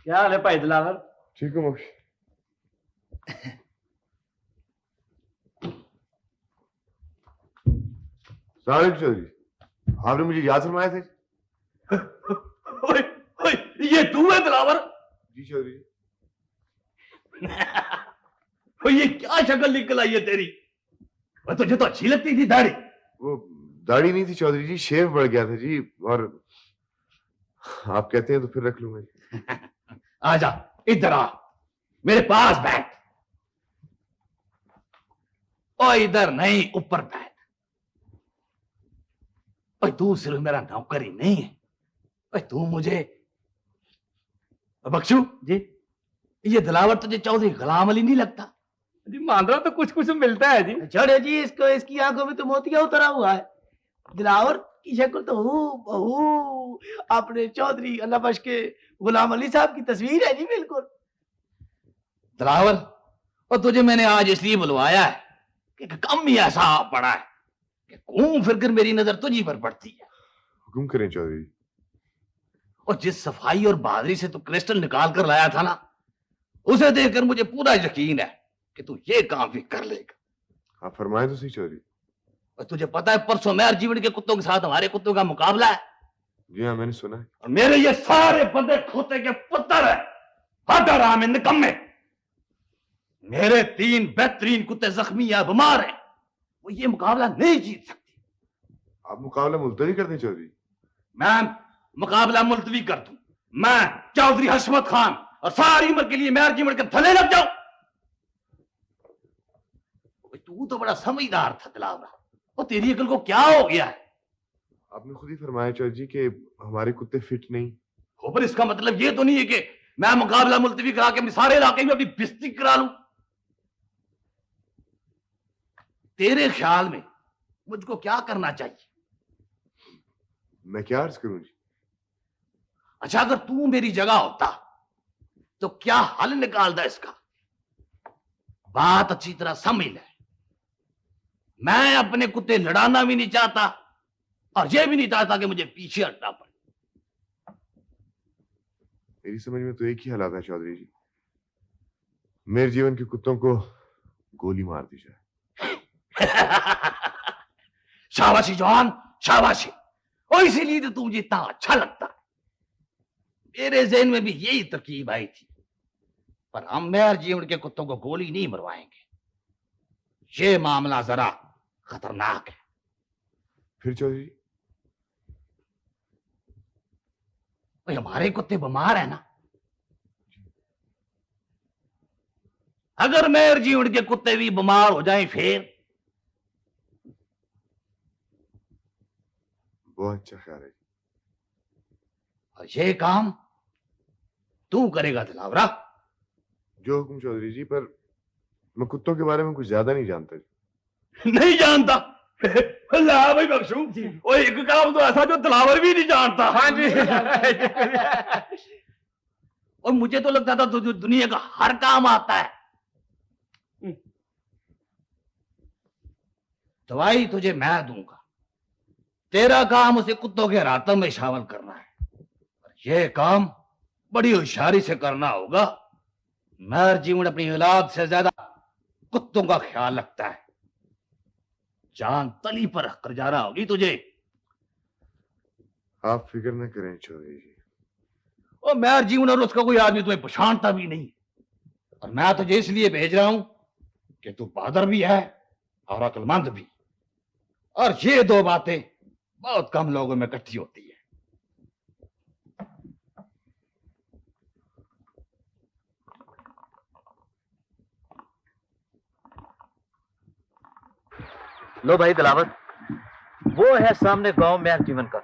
क्या हाल है भाई दिलावर? ठीक है मोक्ष। सलाम चौधरी, आपने मुझे याद फरमाया थे? ओए, ओए, ये तू है दिलावर? जी चौधरी। ये क्या शक्ल निकल आई है तेरी? तुझे तो अच्छी लगती थी दाढ़ी। वो दाढ़ी नहीं थी चौधरी जी, शेव बढ़ गया था जी। और आप कहते हैं तो फिर रख लूंगा। आजा इधर आ, मेरे पास बैठ। ओ इधर नहीं, ऊपर बैठ। ओए तू सिर्फ मेरा नौकर ही नहीं है, ओए तू मुझे बख्शू जी। ये दिलावर तुझे चौधरी गुलाम अली नहीं लगता? जी मान रहा तो कुछ कुछ मिलता है जी। छोड़े जी इसको, इसकी आंखों में तो मोतिया उतरा हुआ है। दिलावर की शक्ल तो बहू अपने चौधरी अल्लाह बख्श के गुलाम अली साहब की तस्वीर है जी, बिल्कुल। दिलावर, और तुझे मैंने आज इसलिए बुलवाया है कि कम ही ऐसा पड़ा है कि घूम फिर कर मेरी नजर तुझी पर पड़ती है। हुक्म करें चौधरी। और जिस सफाई और बहादुरी से तू क्रिस्टल निकाल कर लाया था ना, उसे देखकर मुझे पूरा यकीन है कि तू ये काम भी कर लेगा। आप फरमाएं तो सही चौधरी। और तुझे पता है परसों मेहर जीवन के कुत्तों के साथ हमारे कुत्तों का मुकाबला है। जी हाँ, मैंने सुना है। और मेरे ये सारे बंदे खोते के पुत्र है। हद हराम निकम्मे। मेरे 3 बेहतरीन कुत्ते जख्मी या बीमार हैं, वो ये मुकाबला नहीं जीत सकते। आप मुकाबला मुलतवी कर दें चौधरी। मैं मुकाबला मुलतवी कर दूं? मैं चौधरी हशमत खान और सारी उम्र के लिए मेहर जीवन के थले लग जाऊं? तू तो बड़ा समझदार था दिलावरा, वो तेरी अकल को क्या हो गया है? आपने खुद ही फरमाया चौधरी जी कि हमारे कुत्ते फिट नहीं हो, पर इसका मतलब ये तो नहीं है कि मैं मुकाबला मुलतवी करा के अपने सारे इलाके में अपनी बेइज्जती करा लूं। तेरे ख्याल में मुझको क्या करना चाहिए? मैं क्या अर्ज करूं जी? अच्छा, अगर तू मेरी जगह होता तो क्या हल निकालता इसका? बात अच्छी तरह समझ ले। मैं अपने कुत्ते लड़ाना भी नहीं चाहता और यह भी नहीं चाहता कि मुझे पीछे हटना पड़े। मेरी समझ में तो एक ही हालात है चौधरी जी, मेरे जीवन के कुत्तों को गोली मार दी जाए। शाबाशी जवान, शाबाशी। और इसीलिए तो तुझे इतना अच्छा लगता है। मेरे ज़हन में भी यही तरकीब आई थी, पर हम मेहर जीवन के कुत्तों को गोली नहीं मरवाएंगे। ये मामला जरा खतरनाक है। फिर चौधरी जी? भाई हमारे कुत्ते बीमार है ना, अगर मेहर जीवन के कुत्ते भी बीमार हो जाएं फिर? बहुत अच्छा ख्याल है। और ये काम तू करेगा दिलावरा? जो हुक्म चौधरी जी, पर मैं कुत्तों के बारे में कुछ ज्यादा नहीं जानता जी। नहीं जानता? ला भाई बख्शू, वो एक काम तो ऐसा जो दिलावर भी नहीं जानता। हाँ जी। और मुझे तो लगता था तुझे दुनिया का हर काम आता है। दवाई तुझे मैं दूंगा, तेरा काम उसे कुत्तों के रातों में शामिल करना है। और यह काम बड़ी होशियारी से करना होगा। मेहर जीवन अपनी औलाद से ज्यादा कुत्तों का ख्याल रखता है। जान तली पर रखकर जाना होगी तुझे। आप फिक्र न करें चौधरी जी। और मेहर जीवन और उसका कोई आदमी तुम्हें पहचानता भी नहीं, और मैं तुझे इसलिए भेज रहा हूं कि तू बहादुर भी है और अक्लमंद भी। और ये 2 बातें बहुत कम लोगों में इकट्ठी होती है। लो भाई दिलावर, वो है सामने गांव मेहर जीवन का।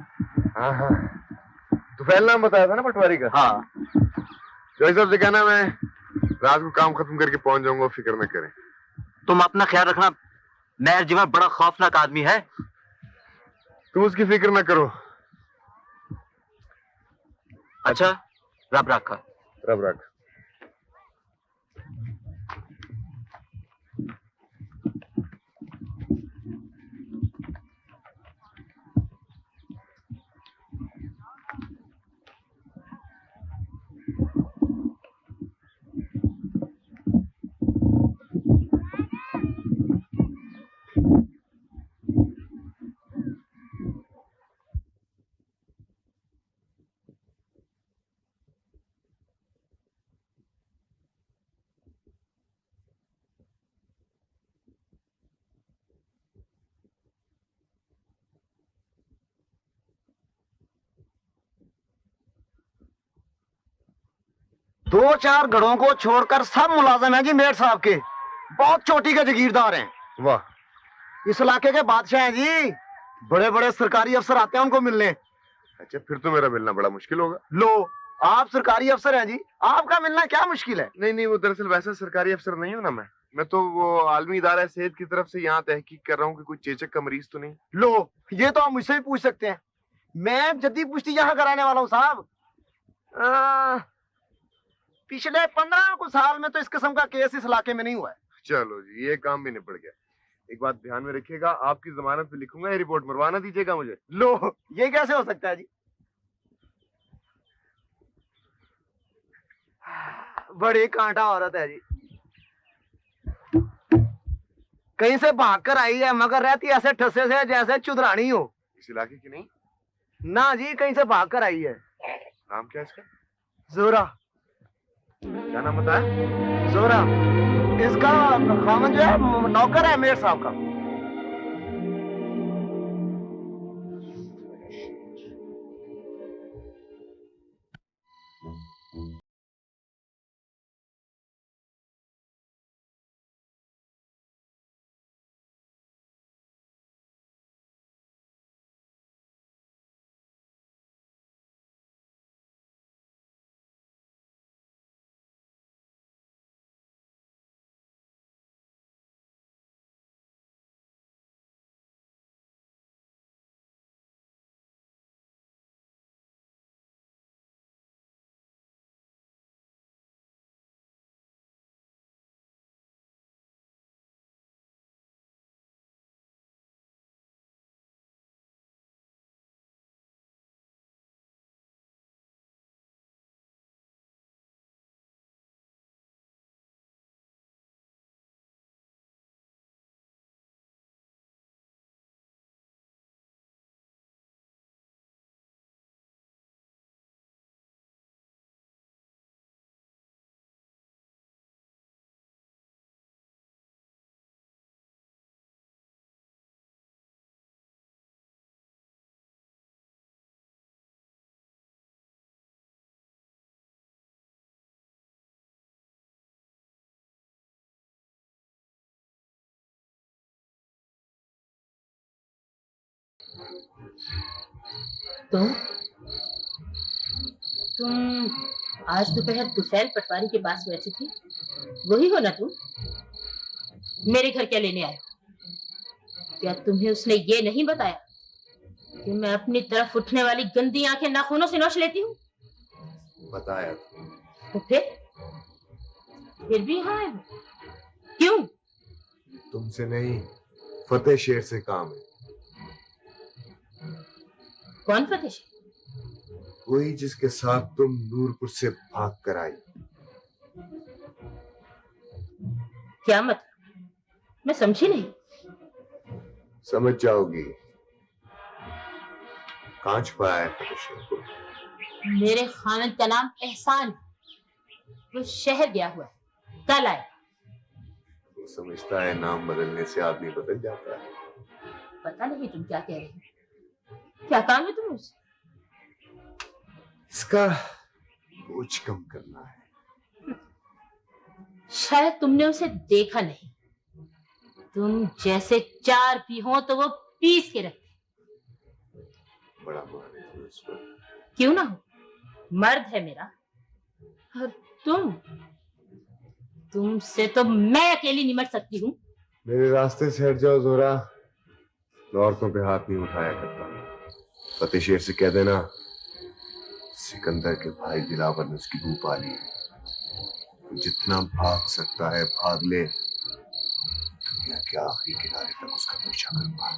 हाँ हाँ, तो पहले नाम बताया था ना पटवारी का। हाँ, जॉय साहब से कहना मैं रात को काम खत्म करके पहुंच जाऊंगा, फिक्र न करें। तुम अपना ख्याल रखना। मेहर जीवन बड़ा खौफनाक आदमी है। तुम उसकी फिक्र न करो। अच्छा, रब रखा। रब रख। दो चार घड़ों को छोड़कर सब मुलाजिम हैं जी मेयर साहब के, बहुत चोटी के जागीरदार हैं। वाह, इस इलाके के बादशाह हैं जी, बड़े बड़े सरकारी अफसर आते हैं उनको मिलने। अच्छा, फिर तो मेरा मिलना बड़ा मुश्किल होगा। लो, आप सरकारी अफसर हैं जी, आपका मिलना क्या मुश्किल है? नहीं नहीं, वो दरअसल वैसा सरकारी अफसर नहीं हूँ ना मैं तो वो आलमी इदारा सेहत की तरफ से यहाँ तहकीक कर रहा हूँ कि कोई चेचक का मरीज तो नहीं। लो, ये तो आप मुझसे भी पूछ सकते हैं, मैं जद्दी पुश्ती यहाँ कराने वाला हूँ साहब। पिछले 15 कुछ साल में तो इस किस्म का केस इस इलाके में नहीं हुआ है। चलो जी, ये काम भी निपट गया। एक बात ध्यान में रखिएगा, आपकी जमानत पे लिखूंगा, ये रिपोर्ट मरवाना दीजिएगा मुझे। लो, ये कैसे हो सकता है जी? बड़ी कांटा औरत है जी, कहीं से भाग कर आई है मगर रहती ऐसे ठस्से से जैसे चुदरानी हो। इस इलाके की नहीं? ना जी, कहीं से भाग कर आई है। नाम क्या है इसका? जोरा। क्या नाम बताया? जोरा। इसका खामन जो है नौकर है मेयर साहब का। तुम आज दोपहर तुफैल पटवारी के पास बैठे थे, वही हो ना तुम? मेरे घर क्या लेने आए हो? क्या तुम्हें उसने ये नहीं बताया कि मैं अपनी तरफ उठने वाली गंदी आंखें नाखूनों से नोच लेती हूँ? बताया। तो फिर भी यहाँ आए हो क्यों? तुमसे नहीं, फतेह शेर से काम है। कौन फतेह शेर? वही जिसके साथ तुम नूरपुर से भाग कर आई। क्या मतलब? मैं समझी नहीं। समझ जाओगी। कहाँ छुपाया है फतेह शेर को? मेरे खानद का नाम एहसान है, वो शहर गया हुआ है, कल आए। वो समझता है नाम बदलने से आदमी बदल जाता है। पता नहीं तुम क्या कह रहे हो, क्या काम है तुम्हें उसे? इसका बोझ कम करना है। शायद तुमने उसे देखा नहीं, तुम जैसे चार भी हो तो वो पीस के रखते। बड़ा मान है उस पर। क्यों ना हो, मर्द है मेरा। और तुमसे तो मैं अकेली निमट सकती हूँ। मेरे रास्ते से हट जाओ जोरा, मैं औरतों पे हाथ नहीं उठाया करता। फतेह शेर से कह देना सिकंदर के भाई दिलावर ने उसकी भूख पाली है। जितना भाग सकता है भाग ले, दुनिया के आखिरी किनारे तक उसका पीछा करूंगा।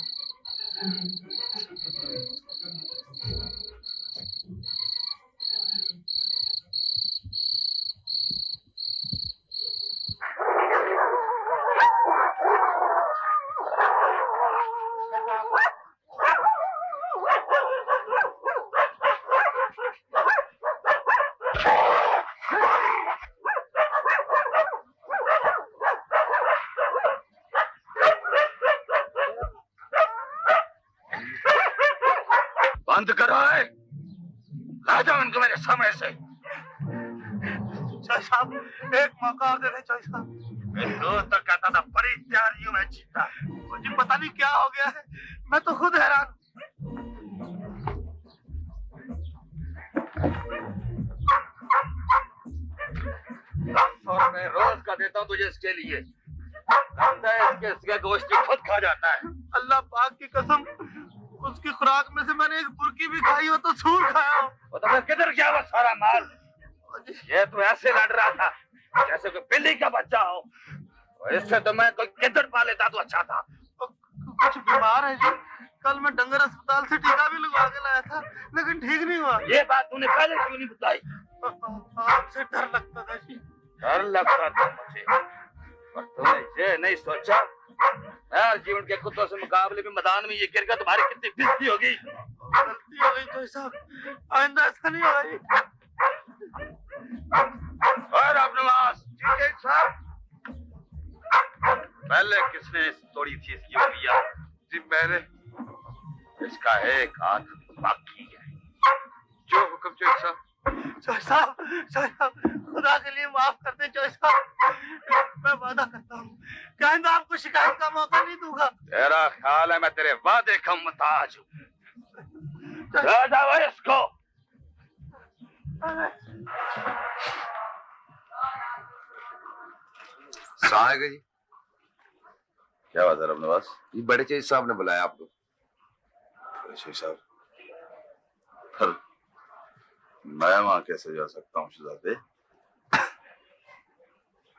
बंद करो है, ला जाओ इनको मेरे सामने से। चौधरी साहब एक मौका और दे दे चौधरी साहब। मैं तो कहता था बड़ी तैयारियों में जीता। मुझे पता नहीं क्या हो गया है, मैं तो खुद हैरान। और मैं रोज का देता हूँ तुझे इसके लिए। लगता है इसके गोश्त खुद खा जाता है। अल्लाह पाक की कसम, उसकी खुराक में से मैंने एक बुर्की भी खाई हो तो सूर खाया हो। वो तो मैं किधर गया वो सारा माल? ये तो ऐसे लड़ रहा था जैसे कोई बिल्ली का बच्चा हो। और इससे तो मैं कोई किधर पा लेता तो अच्छा था। कुछ बीमार है जी, कल मैं डंगर अस्पताल से टीका भी लगवा के लाया था लेकिन ठीक नहीं हुआ। ये बात तूने पहले क्यों नहीं बताई? आपसे डर लगता था जी। डर लगता था मुझे, पर तूने ये नहीं सोचा यार जीवन के कुत्तों से मुकाबले में मैदान में ये गिरकर तुम्हारी कितनी बेइज्जती होगी। गलती हो गई तो साहब, आइंदा ऐसा नहीं होगा जी। और अब नवाज ठीक है साहब, पहले किसने तोड़ी थी इसकी उंगलियां? जी मैंने। इसका एक हाथ बाकी है। जो हुक्म चौधरी साहब। चौधरी साहब खुदा के लिए माफ कर दे चौधरी साहब, मैं वादा करता हूँ कि आइंदा आपको शिकायत का मौका नहीं दूंगा। तेरा ख्याल है मैं तेरे वादे का मुताज हूँ? इसको सहाय गई। क्या बात है रब नवाज? ये बड़े चौधरी साहब ने बुलाया आपको। बड़े चौधरी साहब, पर मैं वहां कैसे जा सकता हूँ शहजादे?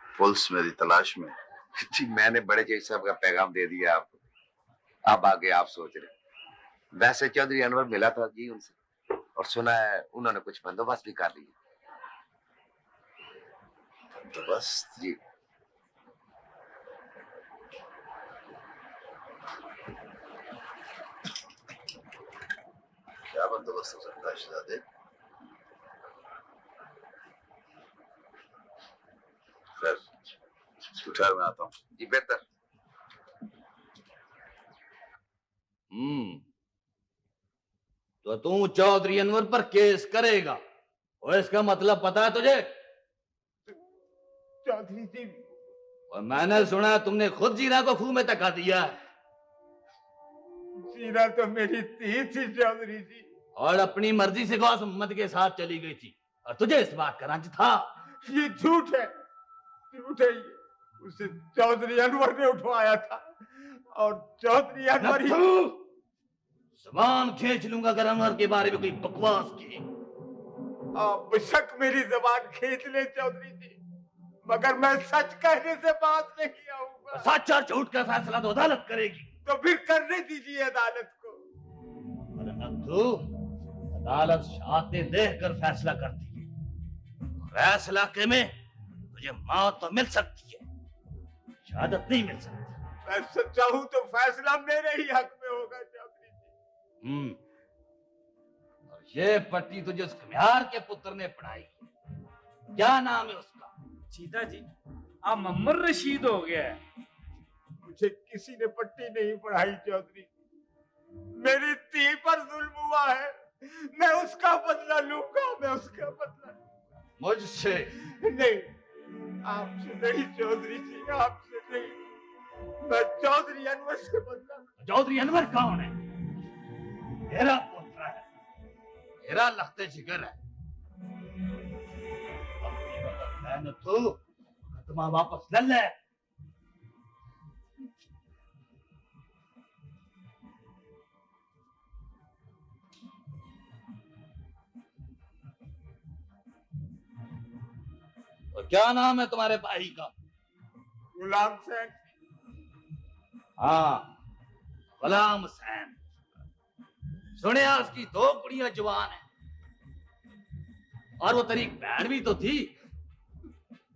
पुलिस मेरी तलाश में। जी मैंने बड़े चौधरी साहब का पैगाम दे दिया आपको, अब आगे आप सोच रहे। वैसे चौधरी अनवर मिला था जी उनसे, और सुना है उन्होंने कुछ बंदोबस्त भी कर लिया। बंदोबस्त? जी क्या बंदोबस्त हो सकता है शहजादे? खैर, तू ठहर, मैं आता हूँ। जी बेहतर। तो तू चौधरी अनवर पर केस करेगा, और इसका मतलब पता है तुझे? चौधरी जी, और मैंने सुना तुमने खुद जीना को खूह में धक्का दिया है। जीना तो मेरी थी चौधरी जी, और अपनी मर्जी से गौस मोहम्मद के साथ चली गई थी, और तुझे इस बात का रंज था। ये झूठ है, झूठ है। ये उसे चौधरी अनवर ने उठवाया था, और चौधरी अनवर ही। जबान खींच लूंगा अगर अनवर के बारे में कोई बकवास की। आप बेशक मेरी जबान खींच ले चौधरी जी, मगर मैं सच कहने से बात नहीं आऊंगा। सच और झूठ का फैसला तो अदालत करेगी। तो फिर करने दीजिए अदालत को। अदालत शहादत देखकर फैसला करती है। फैसला के में तुझे मौत तो मिल सकती है, शहादत नहीं मिल सकती। मैं सच्चा हूं तो फैसला मेरे ही हक में होगा चौधरी जी। और ये पट्टी तुझे उस खमियार के पुत्र ने पढ़ाई। क्या नाम है उसका? चीता जी, आप मोहम्मद रशीद हो गया है। मुझे किसी ने पट्टी नहीं पढ़ाई चौधरी, मेरी ती पर जुल्म हुआ है, मैं उसका बदला लूंगा, मैं उसका बदला लूंगा। मुझसे नहीं, आपसे नहीं चौधरी जी, आपसे नहीं, मैं चौधरी अनवर से बदला लूंगा। चौधरी अनवर कौन है? मेरा पुत्र है, मेरा लख्ते जिगर है। अपनी वक्त मेहनत हो, मुकदमा वापस ले ले। और क्या नाम है तुम्हारे भाई का? गुलाम हुसैन। हाँ, गुलाम हुसैन। सुनिया उसकी 2 कुड़ियां जवान हैं, और वो तेरी बहन भी तो थी,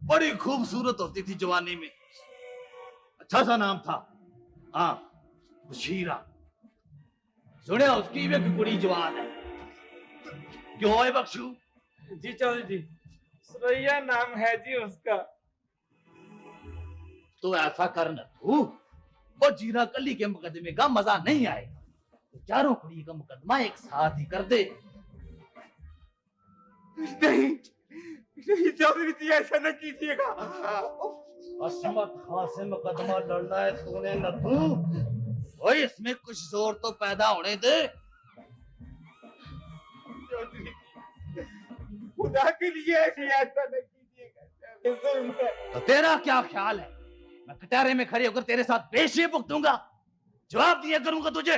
बड़ी खूबसूरत होती थी जवानी में, अच्छा सा नाम था। हाँ, बशीरा। सुनिया उसकी भी एक कुड़ी जवान है। क्यों है बख्शू? जी चौधरी जी, सुरैया नाम है जी उसका। तो ऐसा कर न तू, वो जीरा कली के मुकदमे का मजा नहीं आएगा, तो चारों कुड़ी का मुकदमा एक साथ ही कर दे। नहीं, नहीं चौधरी जी, ऐसा न कीजिएगा। असमत खां से मुकदमा लड़ना है तूने नथू। ओए इसमें कुछ जोर तो पैदा होने दे। चौधरी जी, खुदा के लिए ऐसा न कीजिएगा, ये जुल्म है। तो तेरा क्या ख्याल है, मैं कटारे में खड़े होकर तेरे साथ पेशी भुगतूंगा? जवाब दिया करूंगा तुझे।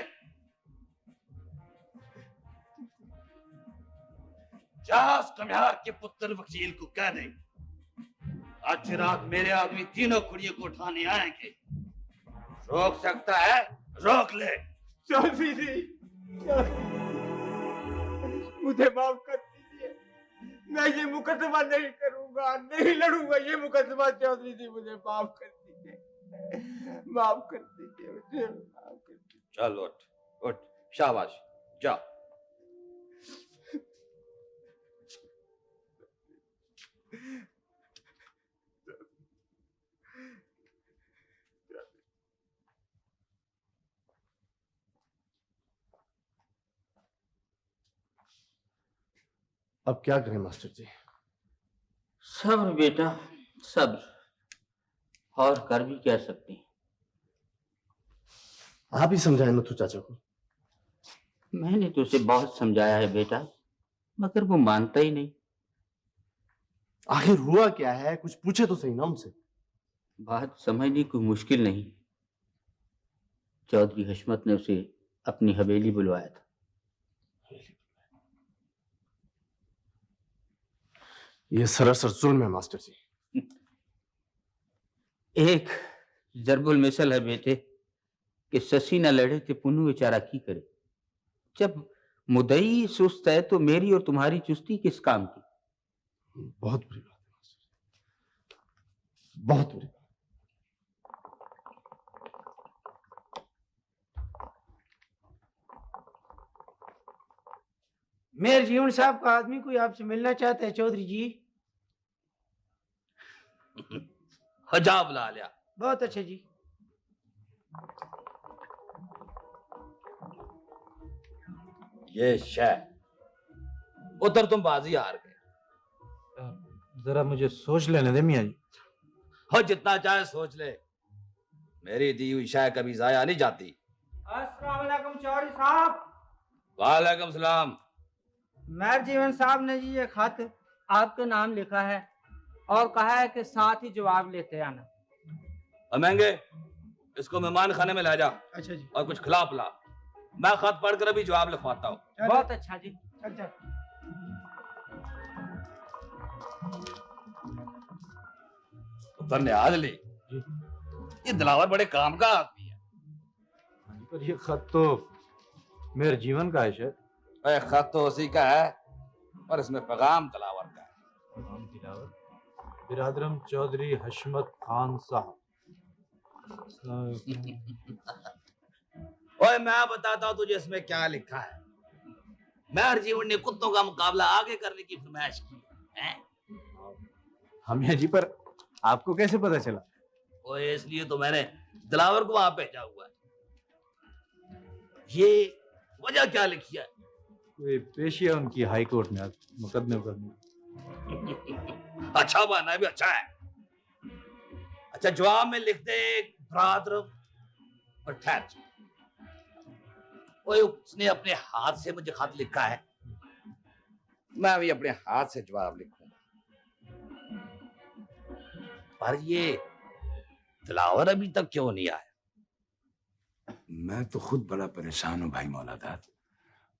जास कम्यार के पुत्र वकील को कह दे आज रात मेरे आदमी तीनों कुड़ियों को उठाने आएंगे। रोक सकता है रोक ले। चौधरी जी, मुझे माफ कर दीजिए, मैं ये मुकदमा नहीं करूंगा, नहीं लड़ूंगा ये मुकदमा। चौधरी जी मुझे माफ कर दीजिए, माफ कर दीजिए, मुझे माफ कर दीजिए। चल उठ उठ, शाबाश, जा। अब क्या करें मास्टर जी? सब्र बेटा, सब्र। और कर भी क्या सकते हैं? आप ही समझाएं नथु चाचा को। मैंने तो उसे बहुत समझाया है बेटा, मगर वो मानता ही नहीं। आखिर हुआ क्या है, कुछ पूछे तो सही ना उनसे। बात समझनी कोई मुश्किल नहीं। चौधरी हशमत ने उसे अपनी हवेली बुलवाया था। ये सरासर जुल्म है मास्टर जी। एक जरबुल मिसल है बेटे कि ससी न लड़े तो पुन्नू बेचारा की करे। जब मुदई सुस्त है तो मेरी और तुम्हारी चुस्ती किस काम की? बहुत बुरी बात है मास्टर जी, बहुत बुरी बात। मेरे जीवन साहब का आदमी कोई आपसे मिलना चाहता है चौधरी जी। हजा बुला लिया। बहुत अच्छा जी। ये शह उधर तुम बाजी हार गए। जरा मुझे सोच लेने दे मियाँ जी। हो जितना चाहे सोच ले, मेरी दी हुई शह कभी जाया नहीं जाती। अस्सलाम वालेकुम चौधरी साहब। वालेकुम सलाम। मेहर जीवन साहब ने जी ये खत आपके नाम लिखा है और कहा है कि साथ ही जवाब लेते आना। महंगे इसको मेहमान खाने में ले जा। अच्छा जी। और कुछ खिला पिला। मैं खत पढ़कर अभी जवाब लिखवाता हूँ। बहुत अच्छा जी। अच्छा। तुमने आज ली। ये दिलावर बड़े काम का आदमी है। पर ये खत तो मेरे जीवन का है शायद। अरे खत तो उसी का है पर इसमें पैगाम दिलावर का है। पैगाम दिलावर बिरादरम चौधरी हशमत खान साहब। ओए मैं बताता हूँ तुझे इसमें क्या लिखा है। मेहर जीवन ने कुत्तों का मुकाबला आगे करने की फरमाइश की है। हम जी, पर आपको कैसे पता चला? ओए इसलिए तो मैंने दिलावर को वहां भेजा हुआ है। ये वजह क्या लिखी है? कोई पेशी है उनकी हाई कोर्ट में मुकदमे में। अच्छा बहाना भी अच्छा है। अच्छा जवाब में लिख दे ब्रादरम और ठहर। ओए उसने अपने हाथ से मुझे खत लिखा है, मैं भी अपने हाथ से जवाब लिखूंगा। पर ये दिलावर अभी तक क्यों नहीं आया? मैं तो खुद बड़ा परेशान हूँ भाई मौलादाद।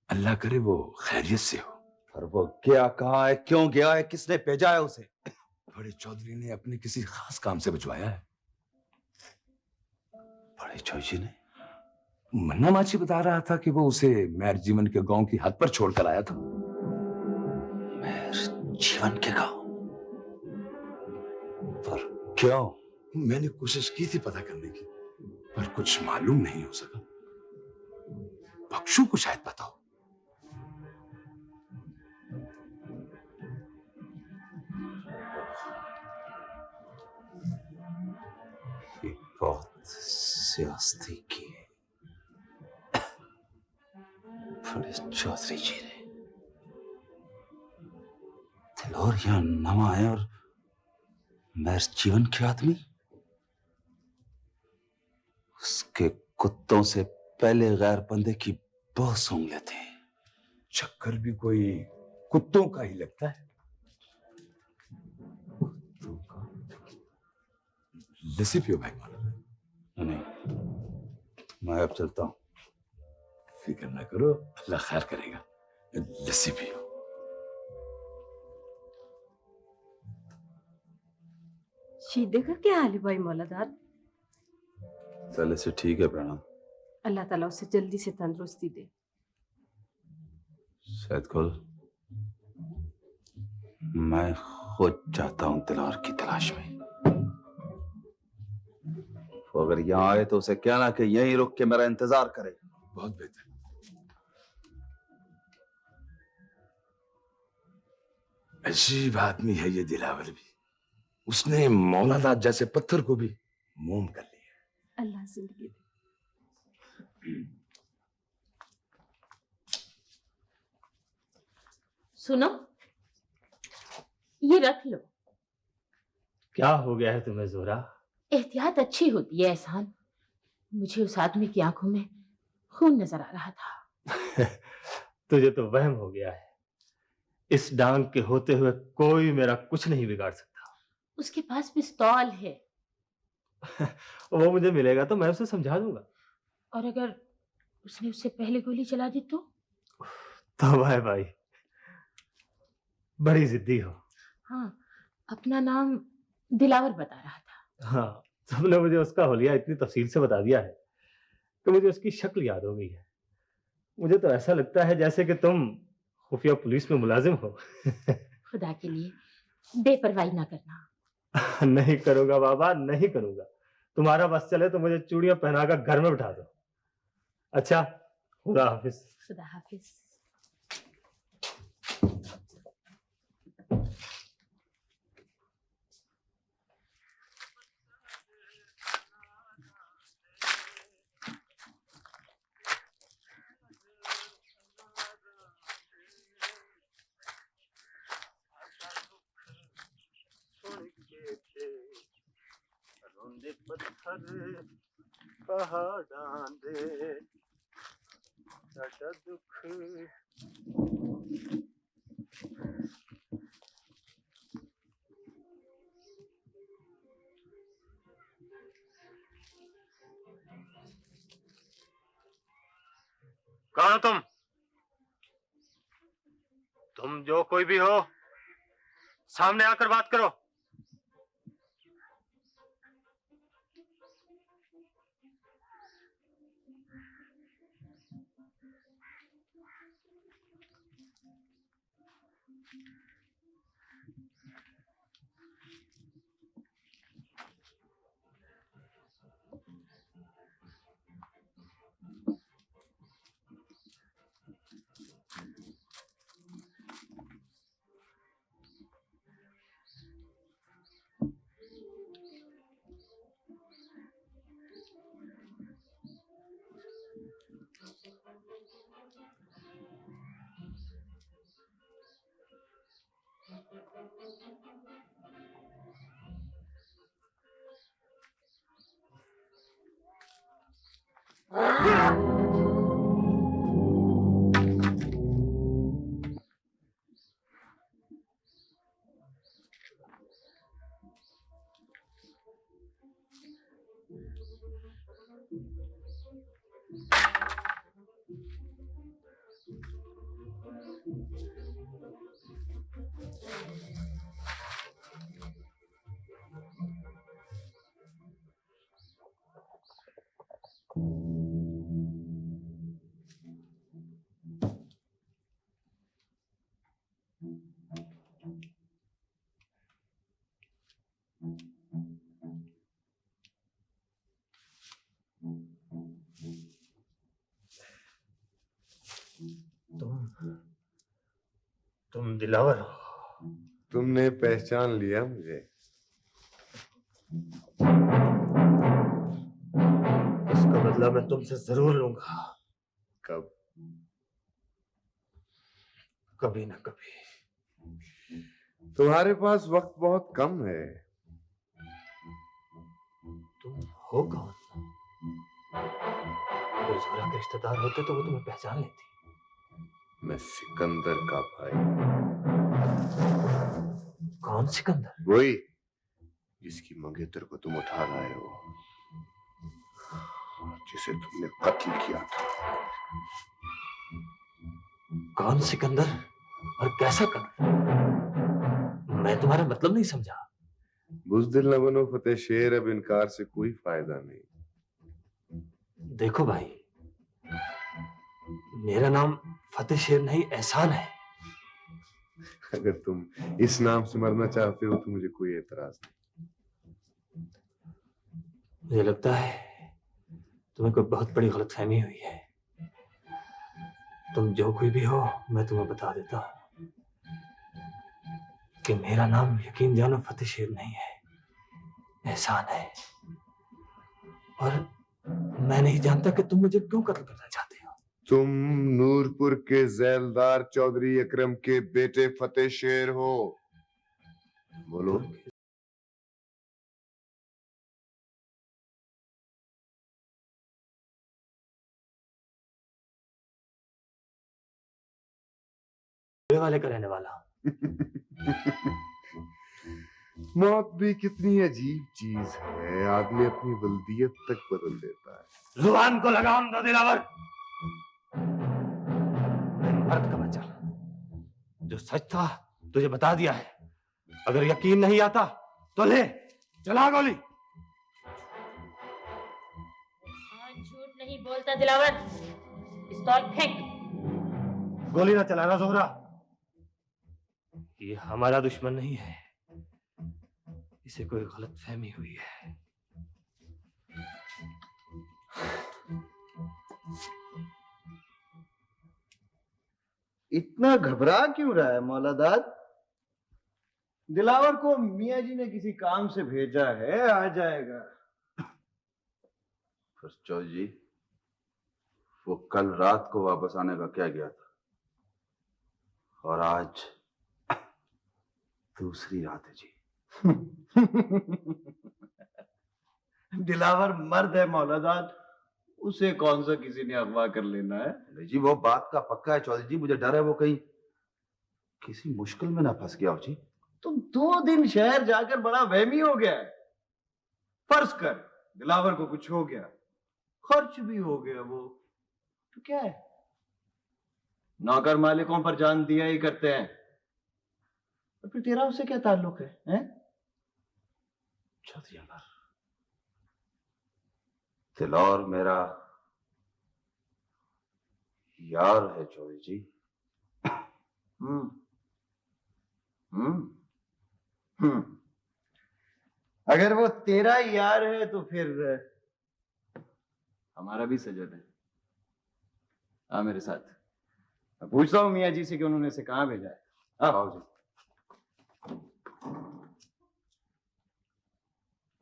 अल्लाह करे वो खैरियत से हो। पर वो क्या कहा है, क्यों गया है, किसने भेजा है उसे? बड़े चौधरी ने अपने किसी खास काम से भिजवाया है। बड़े चौधरी ने? मन्ना माची बता रहा था कि वो उसे मेहर जीवन के गांव की हद पर छोड़कर आया था। मेहर जीवन के गांव? पर क्यों? मैंने कोशिश की थी पता करने की, पर कुछ मालूम नहीं हो सका। बख्शू को शायद पता हो। ये बहुत सियासती की है बड़े चौधरी जी ने। दिलोर यहाँ नवा है और मेरे जीवन के आदमी उसके कुत्तों से पहले गैर बंदे की बहुत सूंघ लेते हैं। चक्कर भी कोई कुत्तों का ही लगता है। लस्सी पियो भाई मौलाना। नहीं, मैं अब चलता हूं। फिक्र ना करो, अल्लाह खैर करेगा। लस्सी पियो। शीदे का क्या हाल है भाई मौलादार? पहले से ठीक है प्रणाम। अल्लाह ताला उसे जल्दी से तंदुरुस्ती दे। शायद कुल मैं खुद जाता हूं दिलार की तलाश में। वो अगर यहाँ आए तो उसे कहना कि यहीं रुक के मेरा इंतजार करे। बहुत बेहतर। अजीब आदमी है ये दिलावर भी। उसने मौलाना जैसे पत्थर को भी मोम कर लिया। अल्लाह जिंदगी दे। सुनो, ये रख लो। क्या हो गया है तुम्हें जोरा? एहतियात अच्छी होती है एहसान। मुझे उस आदमी की आंखों में खून नजर आ रहा था। तुझे तो वहम हो गया है। इस डांग के होते हुए कोई मेरा कुछ नहीं बिगाड़ सकता। उसके पास पिस्तौल है। वो मुझे मिलेगा तो मैं उसे समझा दूंगा। और अगर उसने उससे पहले गोली चला दी तो? तौबा है भाई, बड़ी जिद्दी हो। हाँ, अपना नाम दिलावर बता रहा था। हाँ, तुमने मुझे उसका हुलिया इतनी तफसील से बता दिया है कि मुझे उसकी शक्ल याद हो गई है। मुझे तो ऐसा लगता है जैसे कि तुम खुफिया पुलिस में मुलाजिम हो। खुदा के लिए बेपरवाही ना करना। नहीं करूंगा बाबा, नहीं करूंगा। तुम्हारा बस चले तो मुझे चूड़ियां पहनाकर घर में बिठा दो। अच्छा, खुदा हाफिज। खुदा हाफिज। पत्थर पहाड़ां दे साडा दुख। कौन हो तुम? तुम जो कोई भी हो, सामने आकर बात करो। तुम दिलावर हो। तुमने पहचान लिया मुझे। इसका बदला मैं तुमसे जरूर लूंगा। कब? कभी ना कभी। तुम्हारे पास वक्त बहुत कम है। तुम हो कौन? अगर जोहरा के रिश्तेदार होते तो वो तुम्हें पहचान लेती। मैं सिकंदर का भाई। कौन सिकंदर? वही जिसकी मंगेतर को तुम उठा लाए हो, जिसे तुमने कत्ल किया था। कौन सिकंदर और कैसा कत्ल? मैं तुम्हारा मतलब नहीं समझा। बुज़दिल न बनो फतेह शेर, अब इनकार से कोई फायदा नहीं। देखो भाई, मेरा नाम फतेह शेर नहीं एहसान है। अगर तुम इस नाम से मरना चाहते हो तो मुझे कोई एतराज नहीं। मुझे लगता है तुम्हें कोई बहुत बड़ी गलतफहमी हुई है। तुम जो कोई भी हो, मैं तुम्हें बता देता हूं कि मेरा नाम यकीन जानो फतेह शेर नहीं है, एहसान है। और मैं नहीं जानता कि तुम मुझे क्यों कत्ल करना चाहते हो। तुम नूरपुर के जैलदार चौधरी अकरम के बेटे फतेह शेर हो। बोलो। वाले का रहने वाला। मौत भी कितनी अजीब चीज है, आदमी अपनी बल्दियत तक बदल देता है। जुबान को लगाम दो दिलावर। मैं मर्द का बच्चा, जो सच था तुझे बता दिया है। अगर यकीन नहीं आता तो ले चला गोली। झूठ नहीं बोलता दिलावर, पिस्तौल फेंक। गोली ना चलाना जोहरा, ये हमारा दुश्मन नहीं है, इसे कोई गलत फहमी हुई है। इतना घबरा क्यों रहा है मौलादाद? दिलावर को मियाँ जी ने किसी काम से भेजा है, आ जाएगा। फिर चौधरी जी, वो कल रात को वापस आने का क्या गया था, और आज दूसरी रात है जी। दिलावर मर्द है मौलादाद, उसे कौन सा किसी ने अगवा कर लेना है। नहीं जी, वो बात का पक्का है चौधरी जी, मुझे डर है वो कहीं किसी मुश्किल में ना फंस गया हो जी। तुम 2 दिन शहर जाकर बड़ा वहमी हो गया है। फर्ज कर दिलावर को कुछ हो गया, खर्च भी हो गया, वो तो क्या है, नौकर मालिकों पर जान दिया ही करते हैं। और फिर तेरा उससे क्या ताल्लुक है, हैं? चौधरी अमर, दिलौर मेरा यार है चौधरी जी। अगर वो तेरा यार है तो फिर हमारा भी सजन है। आ मेरे साथ, मैं पूछता हूँ मियाँ जी से कि उन्होंने इसे कहाँ भेजा है। आओ जी।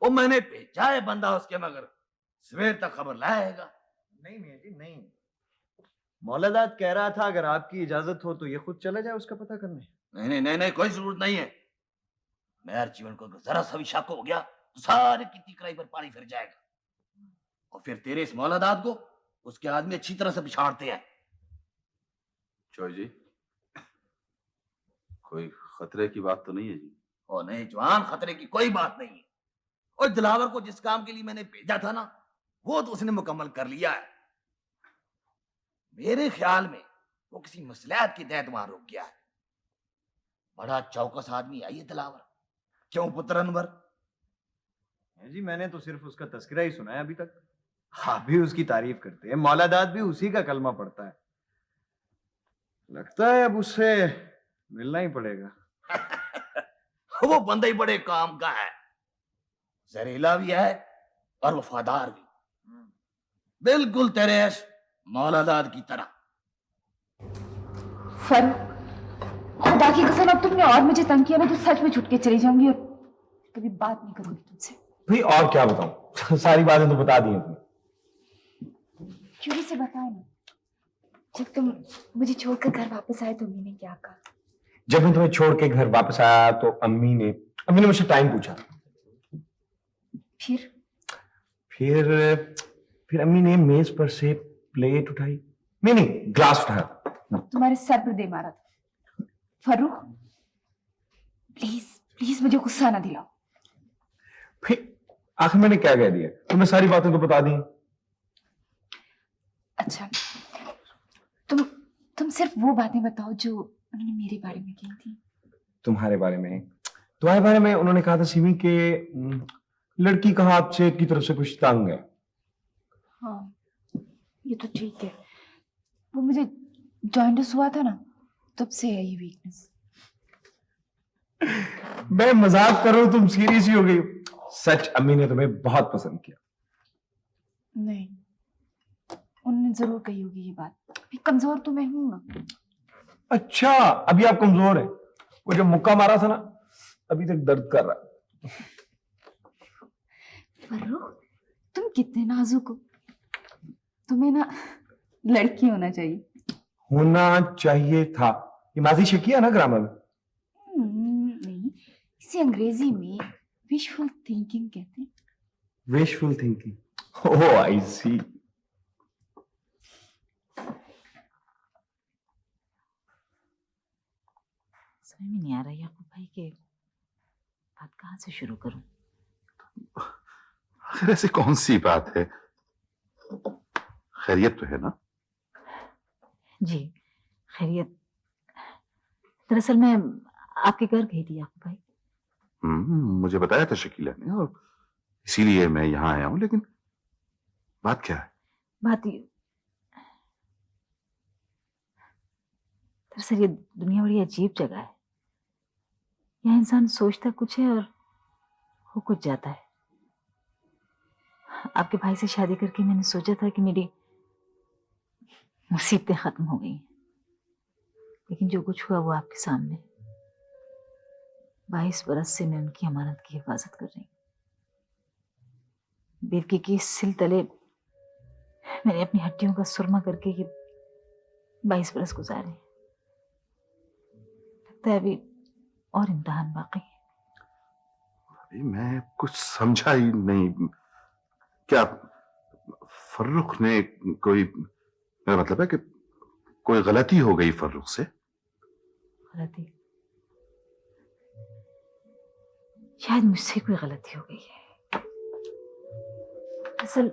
वो मैंने भेजा है बंदा उसके, मगर सवेर तक खबर लाएगा। नहीं मियाँ जी नहीं, मौलादाद कह रहा था अगर आपकी इजाजत हो तो ये खुद चला जाए उसका पता करने। नहीं, कोई जरूरत नहीं है। मेरे जीवन को जरा सा भी शक हो गया तो सारे की तिकराई पर पानी फिर जाएगा, और फिर तेरे इस मौलादाद को उसके आदमी अच्छी तरह से पिछाड़ते हैं। चौधरी जी, कोई खतरे की बात तो नहीं है जी? और नहीं जवान, खतरे की कोई बात नहीं है। और दिलावर को जिस काम के लिए मैंने भेजा था ना, वो तो उसने मुकम्मल कर लिया है। मेरे ख्याल में वो किसी मसलहत के तहत वहां रुक गया है। बड़ा चौकस आदमी है ये दिलावर। क्यों पुत्र अनवर? जी मैंने तो सिर्फ उसका तस्करा ही सुना है अभी तक। आप भी उसकी तारीफ करते हैं, मौलादाद भी उसी का कलमा पढ़ता है। लगता है अब उससे मिलना ही पड़ेगा। वो बंदा ही बड़े काम का है, जहरीला भी है और वफादार भी, बिल्कुल तेरे मौलादाद की तरह। फरूक, खुदा की कसम अब तुमने और मुझे तंग किया, मैं तो सच में छुट के चली जाऊंगी और कभी बात नहीं करूंगी तुमसे। भाई और क्या बताऊं, सारी बातें तो बता दी तुमने। क्यों से बताओ ना, जब तुम मुझे छोड़कर घर वापस आए तो मैंने क्या कहा? जब मैं तुम्हें छोड़ के घर वापस आया तो अम्मी ने मुझसे टाइम पूछा। फिर फिर अम्मी ने मेज पर से प्लेट उठाई, नहीं ग्लास उठाया, तुम्हारे सर पर दे मारा था। फर्रुख प्लीज प्लीज मुझे गुस्सा ना दिलाओ। फिर आखिर मैंने क्या कह दिया? तुम्हें सारी बातें तो बता दी। अच्छा तुम सिर्फ वो बातें बताओ जो उन्होंने मेरे बारे में कही थी। तुम्हारे बारे में उन्होंने कहा था सिमी के लड़की का हाथ से की तरफ से कुछ तंग है। हाँ ये तो ठीक है, वो मुझे जॉइंटिस हुआ था ना, तब से है ये वीकनेस। मैं मजाक कर रहा हूं, तुम सीरियस ही हो गई। सच अम्मी ने तुम्हें बहुत पसंद किया। नहीं, उन्होंने जरूर कही होगी ये बात, भी कमजोर तो मैं हूं ना। अच्छा अभी आप कमजोर है? वो जब मुक्का मारा था ना, अभी तक दर्द कर रहा है। फर्रुख तुम कितने नाजुक हो, तुम्हें ना लड़की होना चाहिए। होना चाहिए था, ये माजी शकिया ना ग्रामर में। नहीं, इसे अंग्रेजी में विशफुल थिंकिंग कहते हैं। विशफुल थिंकिंग, ओह आई सी। समझ में नहीं आ रहा याकूब भाई के बात कहाँ से शुरू करूं। आखिर ऐसी कौन सी बात है? खैरियत तो है ना? जी खैरियत। दरअसल मैं आपके घर गई थी याकूब भाई। मुझे बताया था शकीला ने और इसीलिए मैं यहाँ आया हूँ, लेकिन बात क्या है? बात ये, दरअसल ये दुनिया बड़ी अजीब जगह है। यहाँ इंसान सोचता कुछ है और हो कुछ जाता है। आपके भाई से शादी करके मैंने सोचा था कि मेरी मुसीबतें खत्म हो गई, लेकिन जो कुछ हुआ वो आपके सामने। 22 बरस से मैं उनकी अमानत की हिफाजत कर रही हूँ। बेवकी की सिल तले मैंने अपनी हड्डियों का सुरमा करके ये 22 बरस गुजारे। लगता है अभी और इम्तिहान बाकी है। अभी मैं कुछ समझा ही नहीं। क्या फर्रुख ने कोई, मेरा मतलब है कि कोई गलती हो गई फर्रुख से? गलती? शायद मुझसे कोई गलती हो गई है। असल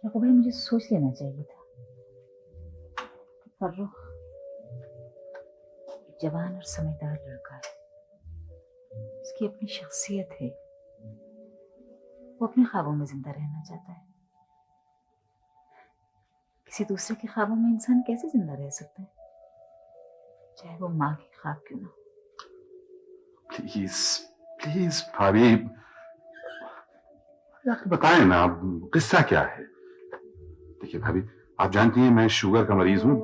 याकूब भाई मुझे सोच लेना चाहिए था। फर्रुख जवान और समझदार लड़का है, उसकी अपनी शख्सियत है, वो अपने ख्वाबों में जिंदा रहना चाहता है। किसी दूसरे के ख्वाबों में इंसान कैसे जिंदा रह सकता है, चाहे वो माँ के ख्वाब क्यों ना हो। प्लीज प्लीज भाभी बताएं ना, किस्सा क्या है? देखिए भाभी, आप जानती हैं मैं शुगर का मरीज हूं,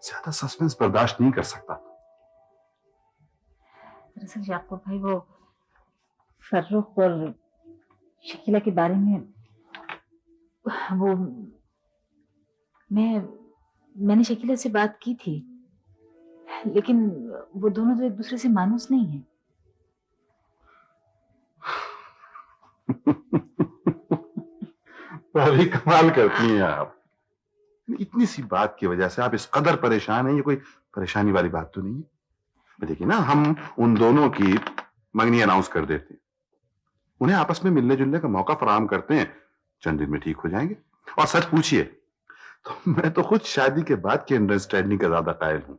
ज्यादा सस्पेंस बर्दाश्त नहीं कर सकता। दरअसल याकूब भाई वो फर्रुख और शकीला के बारे में वो मैंने शकीला से बात की थी, लेकिन वो दोनों तो एक दूसरे से मानूस नहीं है। भाभी कमाल करती हैं आप। इतनी सी बात की वजह से आप इस कदर परेशान हैं, ये कोई परेशानी वाली बात तो नहीं है। देखिए ना, हम उन दोनों की मंगनी अनाउंस कर देते हैं, उन्हें आपस में मिलने जुलने का मौका फराहम करते हैं, चंद दिन में ठीक हो जाएंगे। और सच पूछिए तो मैं तो खुद शादी के बाद की अंडरस्टैंडिंग का ज्यादा कायल हूं।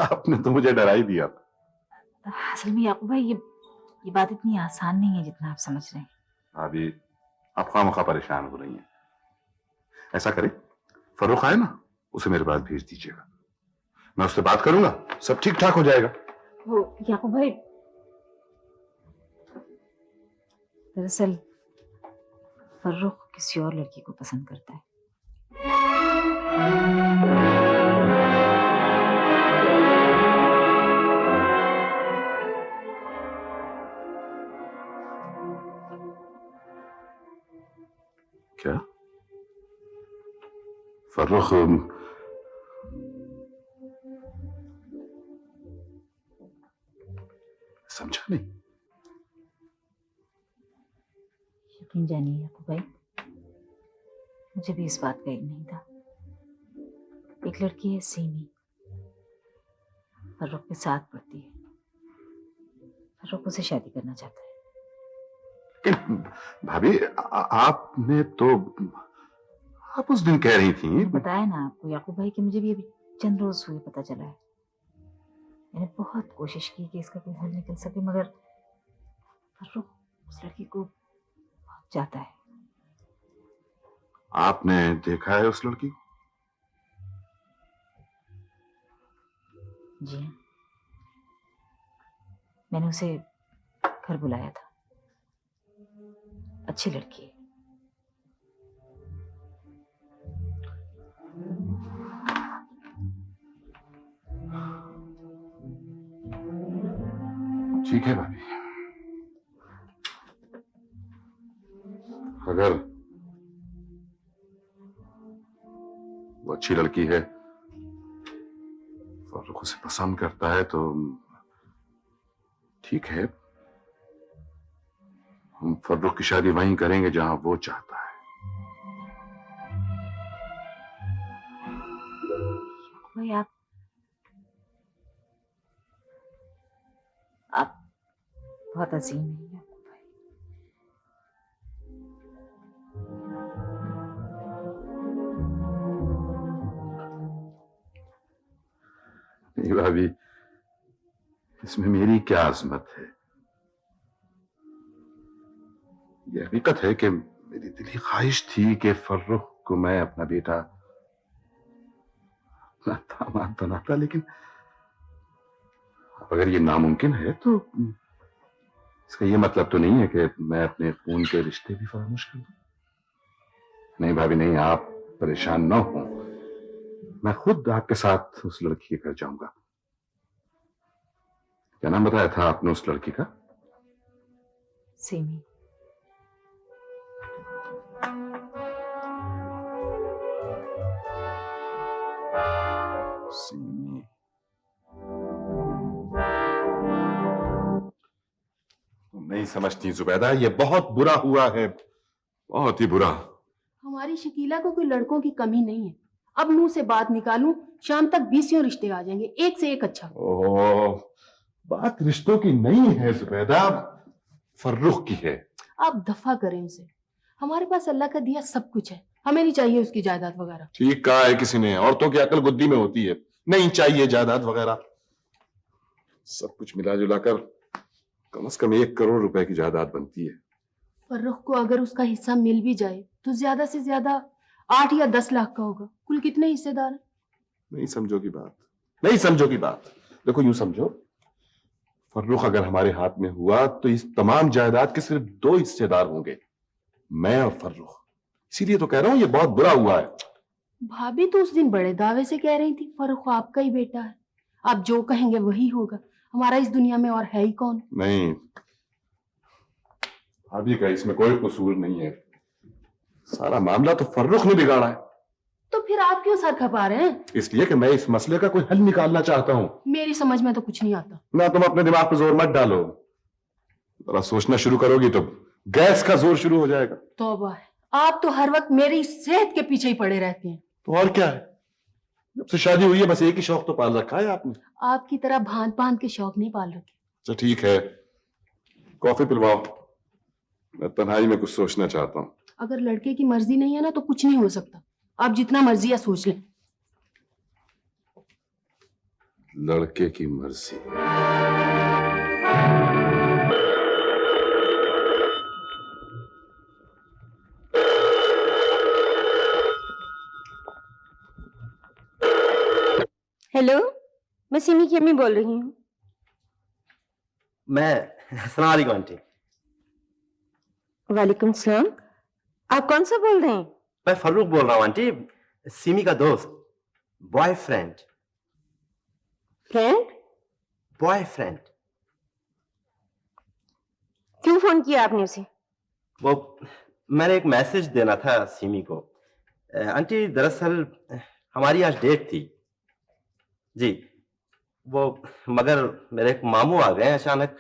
आपने तो मुझे डरा ही दिया था। असल में याकूब भाई ये बात इतनी आसान नहीं है जितना आप समझ रहे हैं। अभी आप खामखा परेशान हो रही हैं। ऐसा करें, फर्रुख आए ना, उसे मेरे पास भेज दीजिएगा, मैं उससे बात करूंगा, सब ठीक ठाक हो जाएगा। वो याकूब भाई दरअसल फर्रुख किसी और लड़की को पसंद करता है। क्या फर्रुख समझा नहीं। यकीन जानिए याकूब भाई, मुझे भी इस बात का इल्म नहीं था। एक लड़की है सीमी, फर्रुख के साथ पढ़ती है। फर्रुख उसे शादी करना चाहता है। भाभी आपने तो, आप उस दिन कह रही थी। बताया ना आपको याकूब भाई कि मुझे भी अभी चंद रोज हुए पता चला है। मैंने बहुत कोशिश की कि इसका कोई हल निकल सके, मगर फर्रुख उस लड़की को बहुत चाहता है। आपने देखा है उस लड़की को? जी हाँ, मैंने उसे घर बुलाया था। अच्छी लड़की है। ठीक है भाभी, अगर वो अच्छी लड़की है, फर्रुख उसे पसंद करता है, तो ठीक है, हम फर्रुख की शादी वहीं करेंगे जहां वो चाहता है। भाई आप बहुत अजीम हैं याकूब भाई। नहीं भाभी, इसमें मेरी क्या अजमत है? यह हकीकत है कि मेरी दिली ख्वाहिश थी कि फर्रुख को मैं अपना बेटा, अपना दामाद बनाता, लेकिन अगर ये नामुमकिन है तो इसका ये मतलब तो नहीं है कि मैं अपने खून के रिश्ते भी फरामोश कर दूं। नहीं भाभी नहीं, आप परेशान न हो, मैं खुद आपके साथ उस लड़की के घर जाऊंगा। क्या नाम बताया था आपने उस लड़की का? सीमी। सीमी। तुम नहीं समझती जुबैदा, ये बहुत बुरा हुआ है, बहुत ही बुरा। हमारी शकीला को कोई लड़कों की कमी नहीं है। अब मुंह से बात निकालूं, शाम तक 20 रिश्ते आ जाएंगे, एक से एक अच्छा। ओह, बात रिश्तों की नहीं है जुबैदा, फर्रुख की है। आप दफा करें उसे। हमारे पास अल्लाह का दिया सब कुछ है, हमें नहीं चाहिए उसकी जायदाद वगैरह। ठीक कहा है किसी ने, औरतों की अकल गुद्दी में होती है, नहीं चाहिए जायदाद वगैरह। सब कुछ मिला जुलाकर कम से कम 1 करोड़ रुपए की जायदाद बनती है। फर्रुख को अगर उसका हिस्सा मिल भी जाए तो ज्यादा से ज्यादा 8 या 10 लाख का होगा। कुल कितने हिस्सेदार हैं? नहीं समझोगी बात, नहीं समझोगी बात। देखो यूं समझो, फर्रुख अगर हमारे हाथ में हुआ तो इस तमाम जायदाद के सिर्फ 2 हिस्सेदार होंगे, मैं और फर्रुख। इसीलिए तो कह रहा हूं ये बहुत बुरा हुआ है। भाभी तो उस दिन बड़े दावे से कह रही थी फर्रुख आपका ही बेटा है, आप जो कहेंगे वही होगा, हमारा इस दुनिया में और है ही कौन। नहीं, भाभी का इसमें कोई कसूर नहीं है, सारा मामला तो फर्रुख ने बिगाड़ा है। तो फिर आप क्यों सर खपा रहे हैं? इसलिए कि मैं इस मसले का कोई हल निकालना चाहता हूं। मेरी समझ में तो कुछ नहीं आता। ना तुम अपने दिमाग पर जोर मत डालो, जरा सोचना शुरू करोगी तो गैस का जोर शुरू हो जाएगा। तौबा है, आप तो हर वक्त मेरी सेहत के पीछे ही पड़े रहते हैं। तो और क्या है, जब से शादी हुई है बस एक ही शौक तो पाल रखा है आपने। आपकी तरह भांत भांत के शौक नहीं पाल रखे। अच्छा ठीक है, कॉफी पिलवाओ, मैं तन्हाई में कुछ सोचना चाहता हूँ। अगर लड़के की मर्जी नहीं है ना तो कुछ नहीं हो सकता, आप जितना मर्जी है सोच लें। लड़के की मर्जी। हेलो, मैं सिमी की अम्मी बोल रही हूँ। मैं अस्सलाम वालेकुम आंटी। वालेकुम सलाम। आप कौन सा बोल रहे हैं? मैं फर्रुख बोल रहा हूँ आंटी, सिमी का दोस्त, बॉयफ्रेंड। फ्रेंड? बॉयफ्रेंड। क्यों फोन किया आपने उसे? वो मैंने एक मैसेज देना था सिमी को। आंटी दरअसल हमारी आज डेट थी जी, वो मगर मेरे एक मामू आ गए अचानक,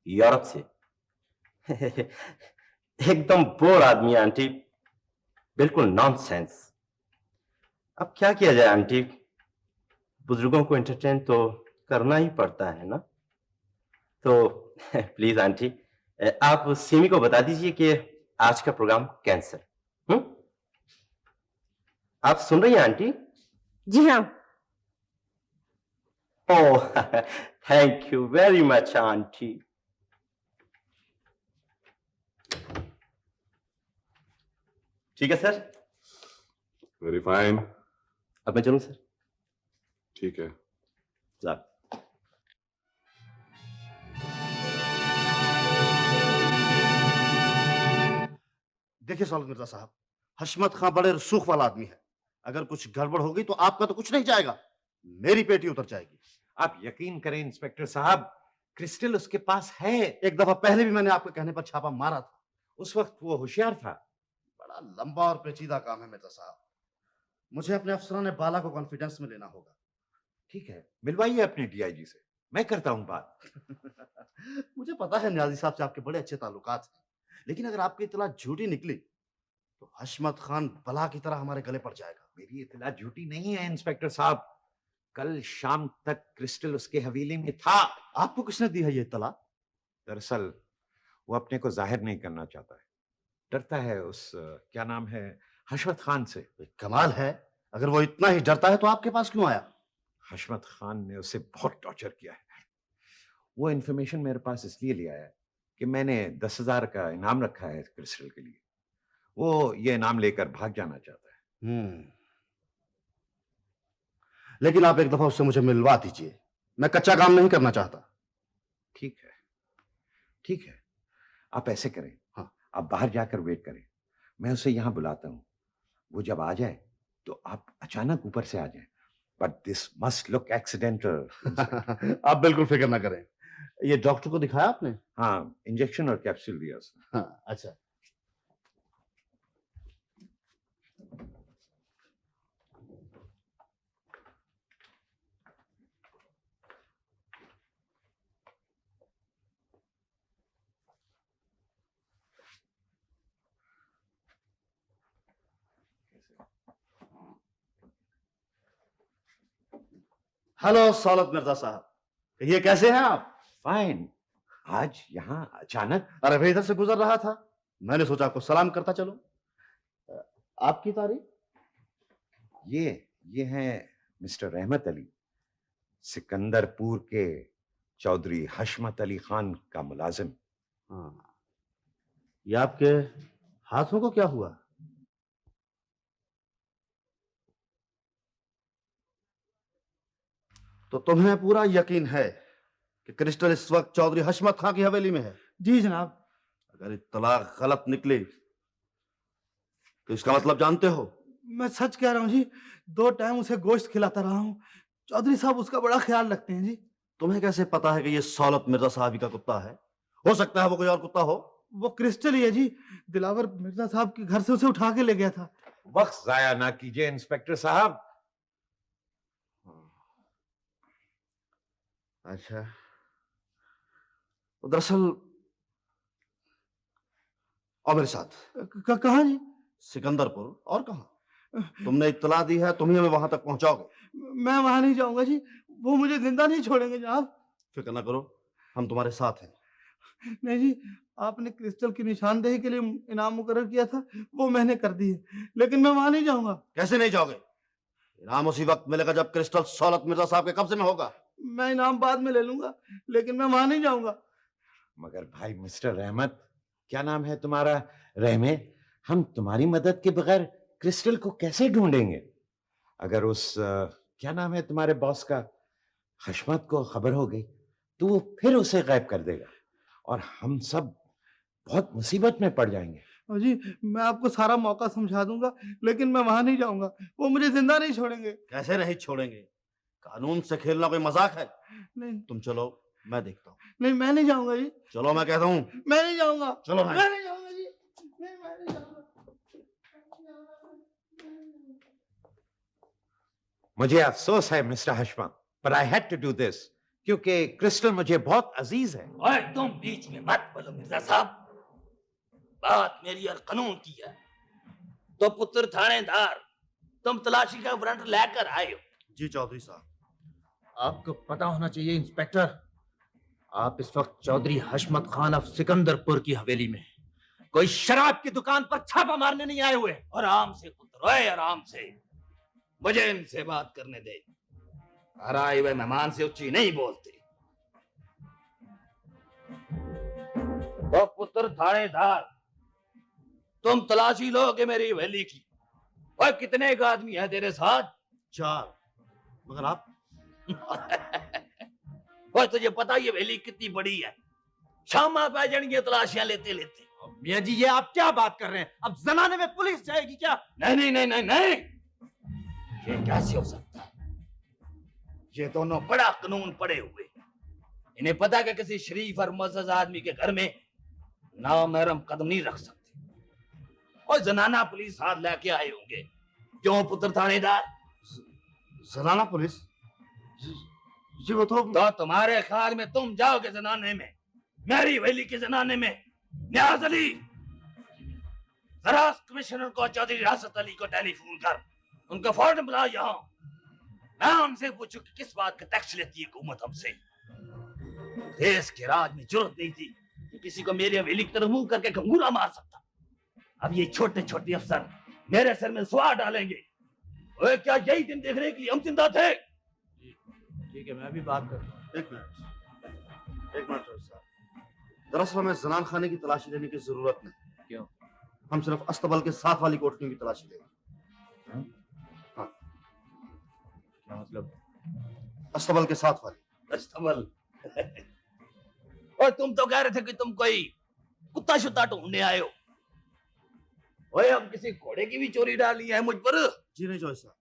यूरोप से। एकदम बोर आदमी है आंटी, बिल्कुल नॉनसेंस। अब क्या किया जाए आंटी, बुजुर्गों को एंटरटेन तो करना ही पड़ता है ना। तो प्लीज आंटी, आप सिमी को बता दीजिए कि आज का प्रोग्राम कैंसिल। आप सुन रही हैं आंटी? जी हाँ। Oh thank you very much aunty. ठीक है सर। Very fine. अब मैं चलूं सर? ठीक है। जा। देखिए सौलत मिर्जा साहब, हशमत खां बड़े रसूख वाला आदमी है। अगर कुछ गड़बड़ हो गई तो आपका तो कुछ नहीं जाएगा, मेरी पेटी उतर जाएगी। आप यकीन करें इंस्पेक्टर साहब, क्रिस्टल उसके पास है। एक दफा पहले भी मैंने आपके कहने पर छापा मारा था, उस वक्त वो होशियार था। बड़ा लंबा और पेचीदा काम है मिर्जा साहब, मुझे अपने अफसरान बाला को कॉन्फिडेंस में लेना होगा। ठीक है, मिलवाइए अपने डीआईजी से, मैं करता हूं बात। मुझे पता है न्याजी साहब से आपके बड़े अच्छे ताल्लुकात हैं, लेकिन अगर आपकी इतला झूठी निकली तो हशमत खान बला की तरह हमारे गले पड़ जाएगा। मेरी इतला झूठी नहीं है इंस्पेक्टर साहब, कल शाम तक क्रिस्टल उसके हवेली में था। आपको किसने दी है ये इतला? दरअसल वो अपने को जाहिर नहीं करना चाहता है, डरता है उस क्या नाम है हशमत खान से। कमाल है, अगर वो इतना ही डरता है तो आपके पास क्यों आया? हशमत खान ने उसे बहुत टॉर्चर किया है। वो इन्फॉर्मेशन मेरे पास इसलिए लिया है कि मैंने 10,000 का इनाम रखा है क्रिस्टल के लिए। वो ये इनाम लेकर भाग जाना चाहता है। लेकिन आप एक दफा उससे मुझे मिलवा दीजिए, मैं कच्चा काम नहीं करना चाहता। ठीक है, ठीक है, आप ऐसे करें। हाँ, आप बाहर जाकर वेट करें, मैं उसे यहां बुलाता हूं। वो जब आ जाए तो आप अचानक ऊपर से आ जाएं, but this must look accidental. आप बिल्कुल फिक्र ना करें। ये डॉक्टर को दिखाया आपने? हाँ, इंजेक्शन और कैप्सूल दिया उसने। हाँ, अच्छा। हेलो सौलत मिर्जा साहब, ये कैसे हैं आप? फाइन। आज यहाँ अचानक? अरे भाई इधर से गुजर रहा था, मैंने सोचा आपको सलाम करता चलो। आपकी तारीफ? ये हैं मिस्टर रहमत अली, सिकंदरपुर के चौधरी हशमत अली खान का मुलाजिम। हाँ, ये आपके हाथों को क्या हुआ? तो तुम्हें पूरा यकीन है कि क्रिस्टल इस वक्त चौधरी हशमत खां की हवेली में है? जी जनाब। अगर इत्तला गलत निकली तो इसका मतलब जानते हो? मैं सच कह रहा हूँ जी, 2 टाइम उसे गोश्त खिलाता रहा हूँ। चौधरी साहब उसका बड़ा ख्याल रखते हैं जी। तुम्हें कैसे पता है कि ये सौलत मिर्जा साहब का कुत्ता है? हो सकता है वो कोई और कुत्ता हो। वो क्रिस्टल ही है जी, दिलावर मिर्जा साहब के घर से उसे उठा के ले गया था। वक्त जाया ना कीजिए इंस्पेक्टर साहब। अच्छा, तो दरअसल और मेरे साथ। कहाँ जी? सिकंदरपुर। और कहाँ? तुमने इत्तला दी है, तुम ही हमें वहां तक पहुंचाओगे। मैं वहां नहीं जाऊंगा जी, वो मुझे जिंदा नहीं छोड़ेंगे जनाब। फिक्र ना करो, हम तुम्हारे साथ हैं। नहीं जी, आपने क्रिस्टल की निशानदेही के लिए इनाम मुकर्रर किया था, वो मैंने कर दी है, लेकिन मैं वहां नहीं जाऊंगा। कैसे नहीं जाओगे? इनाम उसी वक्त मिलेगा जब क्रिस्टल सौलत मिर्जा साहब के कब्जे में होगा। मैं इनाम बाद में ले लूंगा, लेकिन मैं वहां नहीं जाऊंगा। मगर भाई मिस्टर रहमत, क्या नाम है तुम्हारा? रहमे, हम तुम्हारी मदद के बगैर क्रिस्टल को कैसे ढूंढेंगे? अगर उस क्या नाम है तुम्हारे बॉस का, हशमत को खबर हो गई तो वो फिर उसे गायब कर देगा और हम सब बहुत मुसीबत में पड़ जाएंगे। और जी, मैं आपको सारा मौका समझा दूंगा, लेकिन मैं वहां नहीं जाऊंगा, वो मुझे जिंदा नहीं छोड़ेंगे। कैसे नहीं छोड़ेंगे? कानून से खेलना कोई मजाक है? नहीं। तुम चलो, मैं देखता हूँ। नहीं, मैं नहीं जाऊंगा जी। चलो, मैं कहता हूँ। मैं नहीं जाऊंगा। चलो भाई। मैं नहीं जाऊंगा जी। नहीं, मैं नहीं जाऊंगा। मुझे अफसोस है mister Hashmat, but I had to do this, क्योंकि क्रिस्टल मुझे बहुत अजीज है। और तुम बीच में मत बोलो मिर्जा साहब, बात मेरी और कानून की है। तो पुत्र थानेदार, तुम तलाशी का वारंट लेकर आए हो। जी चौधरी साहब। आपको पता होना चाहिए इंस्पेक्टर, आप इस वक्त चौधरी हशमत खान ऑफ सिकंदरपुर की हवेली में कोई शराब की दुकान पर छापा मारने नहीं आए हुए। आराम से पुत्र, ओए आराम से, मुझे इनसे बात करने दे। घर आए हुए मेहमान से ऊंची नहीं बोलते। तो पुत्र थानेदार, तुम तलाशी लोगे मेरी हवेली की। और कितने एक आदमी है तेरे साथ? 4। मगर आप और तुझे पता ये हवेली कितनी बड़ी है? शाम पै जाएंगी तलाशियां लेते लेते। मियां जी, ये आप क्या बात कर रहे हैं? अब जनाने में पुलिस जाएगी क्या? नहीं नहीं नहीं नहीं नहीं, ये कैसे हो सकता है? ये दोनों बड़ा कानून पढ़े हुए, इन्हें पता कि किसी शरीफ और मुअज़्ज़ज़ आदमी के घर में नामहरम कदम नहीं रख सकते। और जनाना पुलिस हाथ लेके आए होंगे। क्यों पुत्र थानेदार? जनाना पुलिस? जी वो तो तुम्हारे ख्याल में तुम जाओगे जनाने में, मेरी हवेली के जनाने में? न्याज अली, जरा कमिश्नर को चौधरी रियासत अली को टेलीफोन कर, उनका फौरन बुला यहाँ। मैं उनसे पूछूं कि किस बात का टैक्स लेती है हुकूमत हमसे। देश के राज में जरूरत नहीं थी कि किसी को मेरी हवेली की तरफ मुंह करके घंघूरा मार सकता। अब ये छोटे छोटे अफसर मेरे सर में सवार डालेंगे। ओए, क्या यही दिन देखने के लिए हम जिंदा थे? ठीक है, मैं भी बात करता हूँ। एक मिनट चौधरी साहब। दरअसल हमें जनान खाने की तलाशी लेने की जरूरत नहीं। क्यों? हम सिर्फ अस्तबल के साथ वाली कोठरियों की तलाशी लेंगे। हाँ। क्या मतलब? अस्तबल के साथ वाली। अस्तबल? और तुम तो कह रहे थे कि तुम कोई कुत्ता शुत्ता ढूंढने आए हो। ओए, अब किसी घोड़े की भी चोरी डाली है मुझ पर? जी नहीं चौधरी साहब,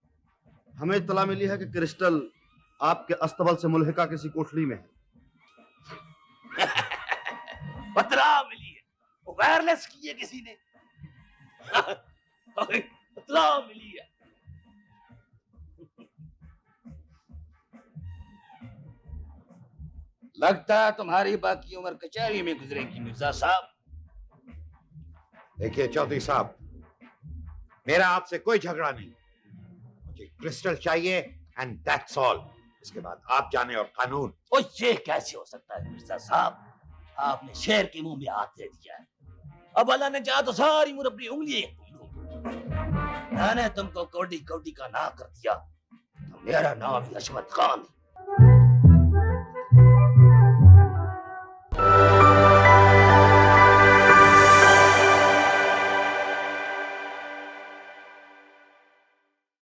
हमें इत्तला मिली है कि क्रिस्टल आपके अस्तबल से मुल्हिका किसी कोठरी में है। पतरा मिली है, वायरलेस की है किसी ने। पतरा मिली है। लगता है तुम्हारी बाकी उम्र कचहरी में गुजरेगी मिर्जा साहब। देखिए चौधरी साहब, मेरा आपसे कोई झगड़ा नहीं, मुझे क्रिस्टल चाहिए एंड दैट्स ऑल। इसके बाद आप जाने और कानून। ओ, ये कैसे हो सकता है मिर्जा साहब? आपने शेर के मुंह में हाथ दे दिया है। अब अल्लाह ने चाहा तो सारी उम्र अपनी उंगलियां मैंने तुमको कौडी कौडी का ना कर दिया तो मेरा नाम हशमत खान है।